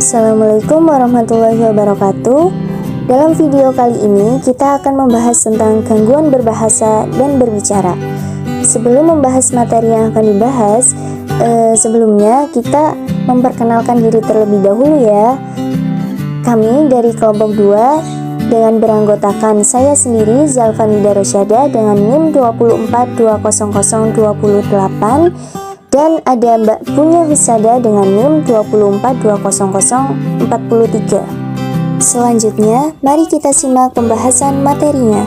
Assalamualaikum warahmatullahi wabarakatuh. Dalam video kali ini kita akan membahas tentang gangguan berbahasa dan berbicara. Sebelum membahas materi yang akan dibahas, sebelumnya kita memperkenalkan diri terlebih dahulu ya. Kami dari kelompok 2 dengan beranggotakan saya sendiri Zalfanida Rosyada dengan NIM 2420028 dan ada Mbak Punya Wisada dengan NIM 2420043. Selanjutnya, mari kita simak pembahasan materinya.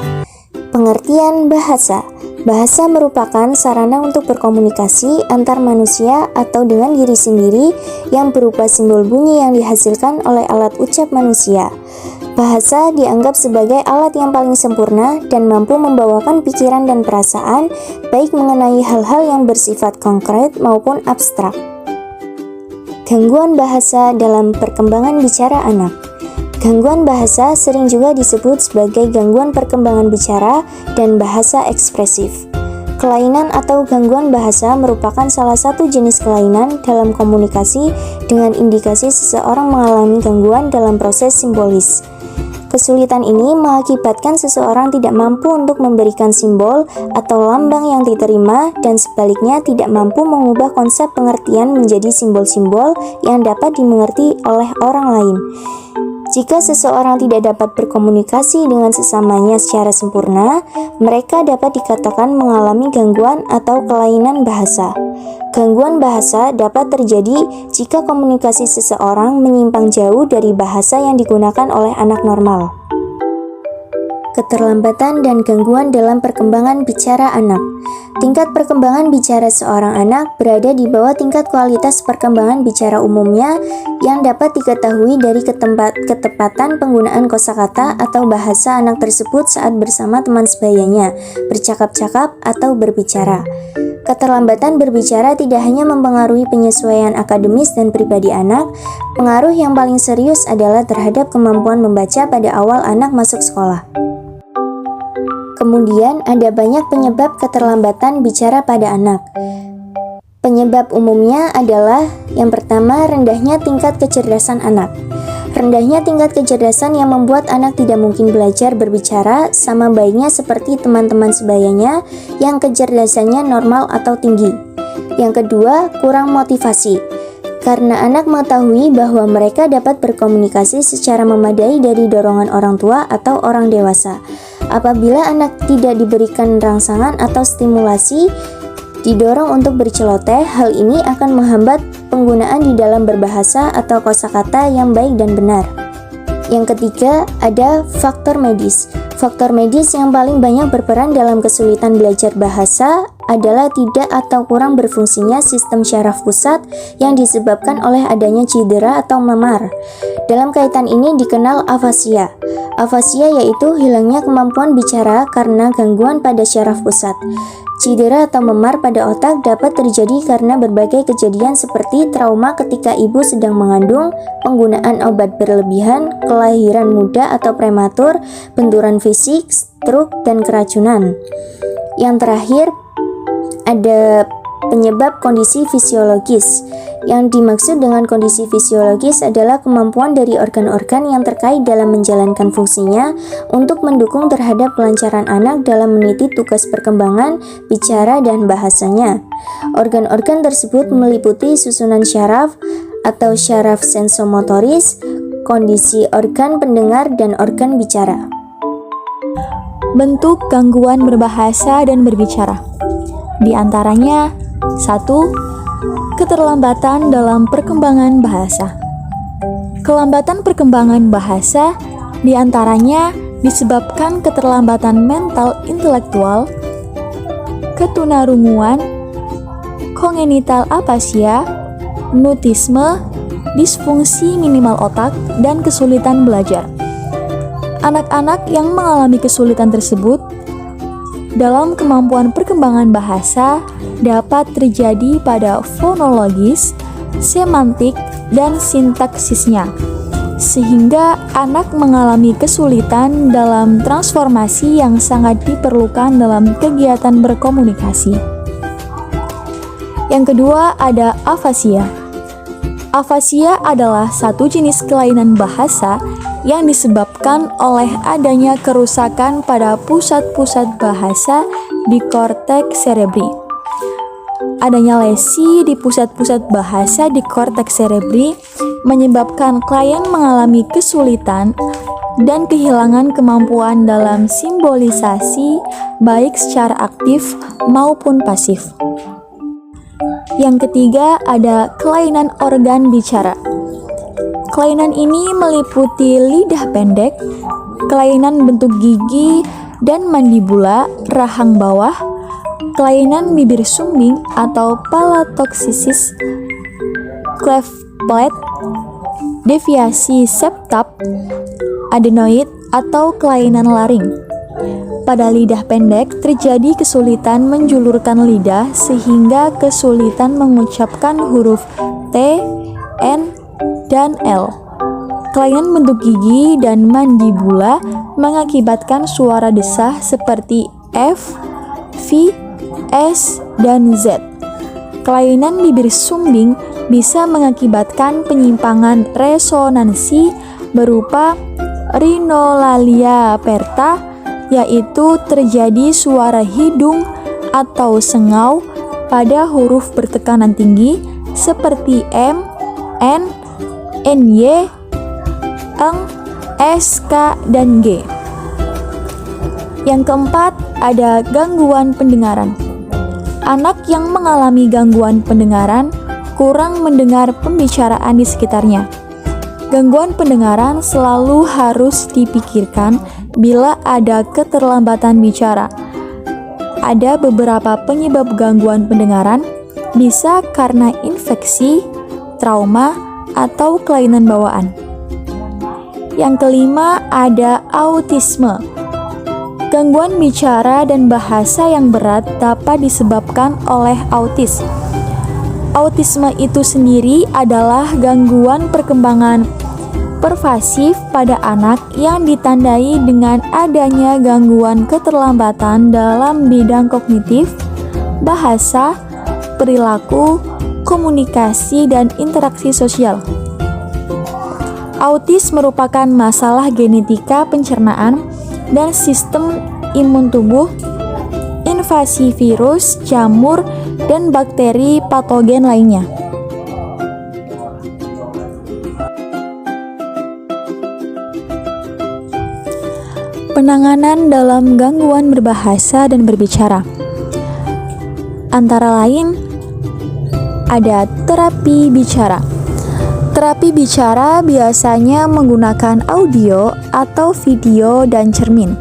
Pengertian bahasa. Bahasa merupakan sarana untuk berkomunikasi antar manusia atau dengan diri sendiri yang berupa simbol bunyi yang dihasilkan oleh alat ucap manusia. Bahasa dianggap sebagai alat yang paling sempurna dan mampu membawakan pikiran dan perasaan, baik mengenai hal-hal yang bersifat konkret maupun abstrak. Gangguan bahasa dalam perkembangan bicara anak. Gangguan bahasa sering juga disebut sebagai gangguan perkembangan bicara dan bahasa ekspresif. Kelainan atau gangguan bahasa merupakan salah satu jenis kelainan dalam komunikasi dengan indikasi seseorang mengalami gangguan dalam proses simbolis. Kesulitan ini mengakibatkan seseorang tidak mampu untuk memberikan simbol atau lambang yang diterima dan sebaliknya tidak mampu mengubah konsep pengertian menjadi simbol-simbol yang dapat dimengerti oleh orang lain. Jika seseorang tidak dapat berkomunikasi dengan sesamanya secara sempurna, mereka dapat dikatakan mengalami gangguan atau kelainan bahasa. Gangguan bahasa dapat terjadi jika komunikasi seseorang menyimpang jauh dari bahasa yang digunakan oleh anak normal. Keterlambatan dan gangguan dalam perkembangan bicara anak. Tingkat perkembangan bicara seorang anak berada di bawah tingkat kualitas perkembangan bicara umumnya yang dapat diketahui dari ketepatan penggunaan kosakata atau bahasa anak tersebut saat bersama teman sebayanya, bercakap-cakap atau berbicara. Keterlambatan berbicara tidak hanya mempengaruhi penyesuaian akademis dan pribadi anak, pengaruh yang paling serius adalah terhadap kemampuan membaca pada awal anak masuk sekolah. Kemudian ada banyak penyebab keterlambatan bicara pada anak. Penyebab umumnya adalah yang pertama, rendahnya tingkat kecerdasan anak. Rendahnya tingkat kecerdasan yang membuat anak tidak mungkin belajar berbicara sama baiknya seperti teman-teman sebayanya yang kecerdasannya normal atau tinggi. Yang kedua, kurang motivasi. Karena anak mengetahui bahwa mereka dapat berkomunikasi secara memadai dari dorongan orang tua atau orang dewasa. Apabila anak tidak diberikan rangsangan atau stimulasi, didorong untuk berceloteh, hal ini akan menghambat penggunaan di dalam berbahasa atau kosakata yang baik dan benar. Yang ketiga, ada faktor medis. Faktor medis yang paling banyak berperan dalam kesulitan belajar bahasa adalah tidak atau kurang berfungsinya sistem syaraf pusat yang disebabkan oleh adanya cedera atau memar. Dalam kaitan ini dikenal afasia. Afasia yaitu hilangnya kemampuan bicara karena gangguan pada syaraf pusat. Cedera atau memar pada otak dapat terjadi karena berbagai kejadian seperti trauma ketika ibu sedang mengandung, penggunaan obat berlebihan, kelahiran muda atau prematur, benturan fisik, stroke, dan keracunan. Yang terakhir, ada penyebab kondisi fisiologis. Yang dimaksud dengan kondisi fisiologis adalah kemampuan dari organ-organ yang terkait dalam menjalankan fungsinya untuk mendukung terhadap kelancaran anak dalam meniti tugas perkembangan, bicara, dan bahasanya. Organ-organ tersebut meliputi susunan syaraf atau syaraf sensomotoris, kondisi organ pendengar, dan organ bicara. Bentuk gangguan berbahasa dan berbicara. Di antaranya, 1. Keterlambatan dalam perkembangan bahasa. Kelambatan perkembangan bahasa di antaranya disebabkan keterlambatan mental intelektual, ketunarunguan, kongenital apasia, mutisme, disfungsi minimal otak, dan kesulitan belajar. Anak-anak yang mengalami kesulitan tersebut dalam kemampuan perkembangan bahasa dapat terjadi pada fonologis, semantik, dan sintaksisnya, sehingga anak mengalami kesulitan dalam transformasi yang sangat diperlukan dalam kegiatan berkomunikasi. Yang kedua ada afasia. Afasia adalah satu jenis kelainan bahasa yang disebabkan oleh adanya kerusakan pada pusat-pusat bahasa di korteks cerebri. Adanya lesi di pusat-pusat bahasa di korteks cerebri menyebabkan klien mengalami kesulitan dan kehilangan kemampuan dalam simbolisasi baik secara aktif maupun pasif. Yang ketiga, ada kelainan organ bicara. Kelainan ini meliputi lidah pendek, kelainan bentuk gigi dan mandibula rahang bawah, kelainan bibir sumbing atau palatoksisis, cleft plate, deviasi septab, adenoid atau kelainan laring. Pada lidah pendek terjadi kesulitan menjulurkan lidah sehingga kesulitan mengucapkan huruf T, N, dan L. Kelainan bentuk gigi dan mandibula mengakibatkan suara desah seperti F, V, S, dan Z. Kelainan bibir sumbing bisa mengakibatkan penyimpangan resonansi berupa rhinolalia aperta, yaitu terjadi suara hidung atau sengau pada huruf bertekanan tinggi seperti M, N, NY, Eng, S, K, dan G. Yang keempat, ada gangguan pendengaran. Anak yang mengalami gangguan pendengaran kurang mendengar pembicaraan di sekitarnya. Gangguan pendengaran selalu harus dipikirkan bila ada keterlambatan bicara. Ada beberapa penyebab gangguan pendengaran, bisa karena infeksi, trauma, atau kelainan bawaan. Yang kelima, ada autisme. Gangguan bicara dan bahasa yang berat dapat disebabkan oleh autis. Autisme itu sendiri adalah gangguan perkembangan pervasif pada anak yang ditandai dengan adanya gangguan keterlambatan dalam bidang kognitif, bahasa, perilaku, komunikasi, dan interaksi sosial. Autis merupakan masalah genetika pencernaan dan sistem imun tubuh, invasi virus, jamur, dan bakteri patogen lainnya. Penanganan dalam gangguan berbahasa dan berbicara antara lain ada terapi bicara. Terapi bicara biasanya menggunakan audio atau video dan cermin.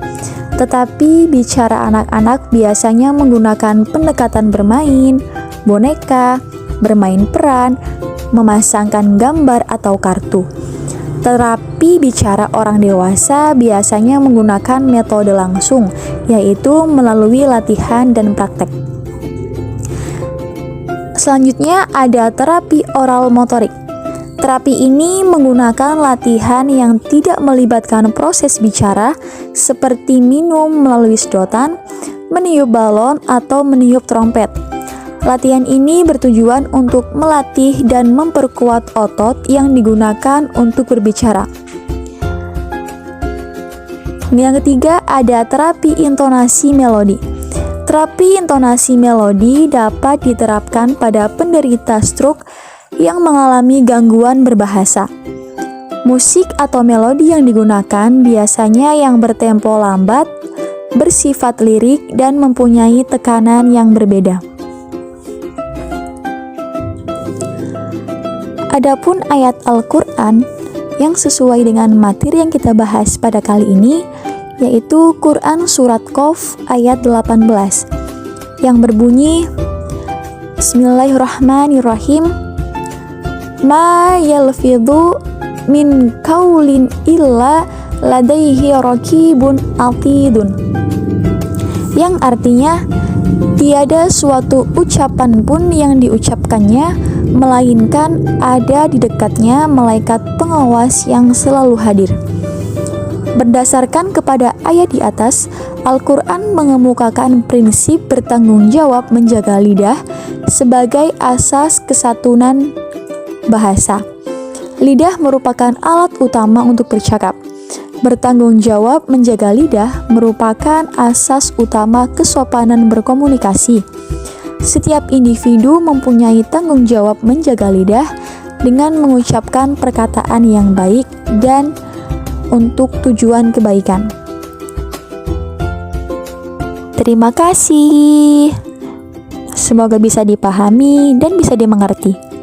Tetapi bicara anak-anak biasanya menggunakan pendekatan bermain, boneka, bermain peran, memasangkan gambar atau kartu. Terapi bicara orang dewasa biasanya menggunakan metode langsung, yaitu melalui latihan dan praktek. Selanjutnya ada terapi oral motorik. Terapi ini menggunakan latihan yang tidak melibatkan proses bicara seperti minum melalui sedotan, meniup balon, atau meniup trompet. Latihan ini bertujuan untuk melatih dan memperkuat otot yang digunakan untuk berbicara. Yang ketiga ada terapi intonasi melodi. Terapi intonasi melodi dapat diterapkan pada penderita stroke yang mengalami gangguan berbahasa. Musik atau melodi yang digunakan biasanya yang bertempo lambat, bersifat lirik, dan mempunyai tekanan yang berbeda. Adapun ayat Al-Quran yang sesuai dengan materi yang kita bahas pada kali ini, yaitu Quran Surat Qaf ayat 18 yang berbunyi, Bismillahirrahmanirrahim, Ma yalfidhu min qaulin illa ladaihi raqibun atidun, yang artinya tiada suatu ucapan pun yang diucapkannya melainkan ada di dekatnya malaikat pengawas yang selalu hadir. Berdasarkan kepada ayat di atas, Al-Quran mengemukakan prinsip bertanggung jawab menjaga lidah sebagai asas kesatuan bahasa. Lidah merupakan alat utama untuk bercakap. Bertanggung jawab menjaga lidah merupakan asas utama kesopanan berkomunikasi. Setiap individu mempunyai tanggung jawab menjaga lidah dengan mengucapkan perkataan yang baik dan untuk tujuan kebaikan. Terima kasih. Semoga bisa dipahami dan bisa dimengerti.